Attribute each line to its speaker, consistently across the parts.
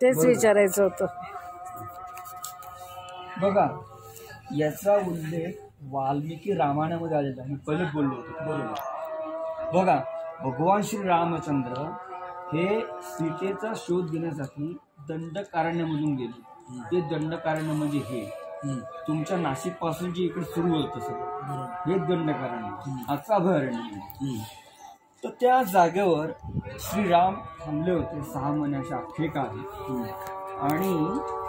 Speaker 1: तेच विचारायचं होतं.
Speaker 2: बघा, याचा उल्लेख वाल्मिकी रामायणामध्ये आलेला आहे. मी पहिले बोललो होतो. बरोबर. बघा, भगवान श्री रामचंद्र हे सीतेचा शोध घेण्यासाठी दंडकारण्यमधून गेले. ते दंडकारण्य म्हणजे हे तुमच्या नाशिक पासून जे इकडे सुरू होतं सगळं, हे दंडकारण्य, आजचं अभयारण्य. तर त्या जागेवर श्रीराम थांबले होते. 6 महिन्याची आख्यायिका आहे. आणि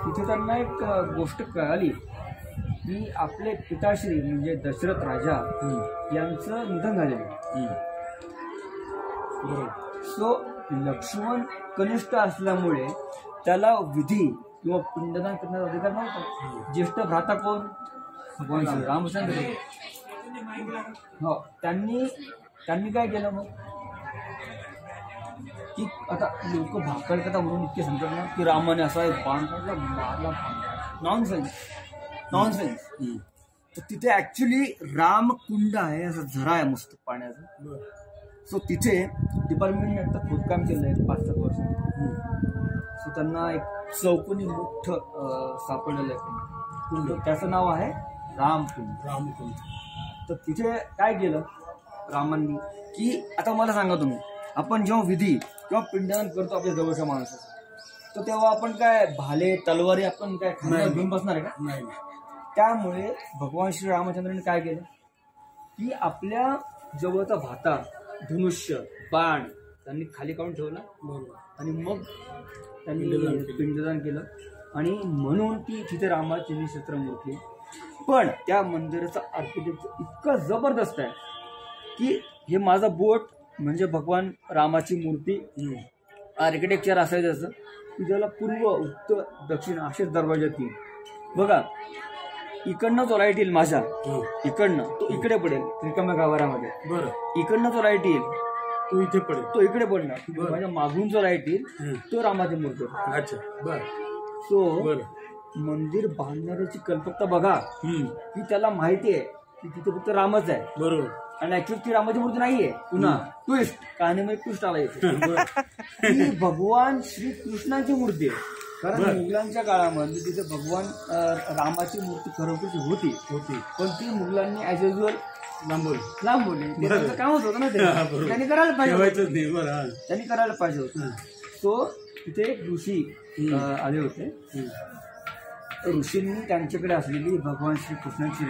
Speaker 2: तिथे त्यांना एक गोष्ट कळाली की आपले पिताश्री म्हणजे दशरथ राजा यांचं निधन झालेलं आहे. सो लक्ष्मण कनिष्ठ असल्यामुळे त्याला विधी किंवा पिंडदान करण्याचा अधिकार नव्हता. ज्येष्ठ भ्राता कोण? भगवान श्री रामचंद्र. हो, त्यांनी काय केलं मग की आता लोक भाकड कथा म्हणून इतके सांगतात ना की रामाने असा एक बाण काढला, मारला. नॉनसेन्स. तर तिथे ऍक्च्युली रामकुंड आहे, असं झरा आहे मस्त पाण्याचं. सो तिथे डिपार्टमेंटने आता खोदकाम केलं आहे 5-7 वर्ष. सो त्यांना एक चौकोनी मोठं सापडलेलं आहे कुंड. त्याचं नाव आहे रामकुंड. तर तिथे काय केलं रामांनी की आता मला सांगा तुम्ही, आपण जेव्हा विधी किंवा पिंडदान करतो आपल्या जवळच्या माणसाचं, तर तेव्हा आपण काय भाले तलवारी आपण काय खाण्यावर घेऊन बसणार आहे का? नाही. त्यामुळे भगवान श्री रामचंद्रांनी काय केलं की आपल्या जवळचा भाता, धनुष्य, बाण त्यांनी खाली काढून ठेवला. आणि मग त्यांनी पिंडदान केलं. आणि म्हणून ती तिथे रामाची निशस्त्र मूर्ती. पण त्या मंदिराचं आर्किटेक्चर इतकं जबरदस्त आहे की हे माझं बोट म्हणजे भगवान रामाची मूर्ती. आर्किटेक्चर असायचं असं की ज्याला पूर्व, उत्तर, दक्षिण असे दरवाजे 3. बघा, इकडनं तो लाईट येईल माझ्या, इकडनं तो इकडे पडेल रिकाम्या गाभाऱ्यामध्ये. बरं. इकडनं तो लाईट येईल, तो इथे पडेल, तो इकडे पडणार. माझ्या मागून जो लाईट येईल तो रामाची मूर्ती. अच्छा. बरं. सो मंदिर बांधणाऱ्याची कल्पकता बघा की त्याला माहिती आहे की तिथे फक्त रामच आहे. बरोबर. आणि ऍक्च्युअली ती रामाची मूर्ती नाहीये. पुन्हा ट्विस्ट, कहाणीमध्ये ट्विस्ट आला येते ती भगवान श्री कृष्णाची मूर्ती आहे. कारण मुघलांच्या काळामध्ये तिथे भगवान रामाची मूर्ती खरोखरची होती. पण ती मुघलांनी ऍज युजल लांबवली. त्यांचं काम होत होतं ना ते, त्यांनी करायला पाहिजे होतं. सो तिथे एक ऋषी आले होते. ऋषींनी त्यांच्याकडे असलेली भगवान श्री कृष्णाची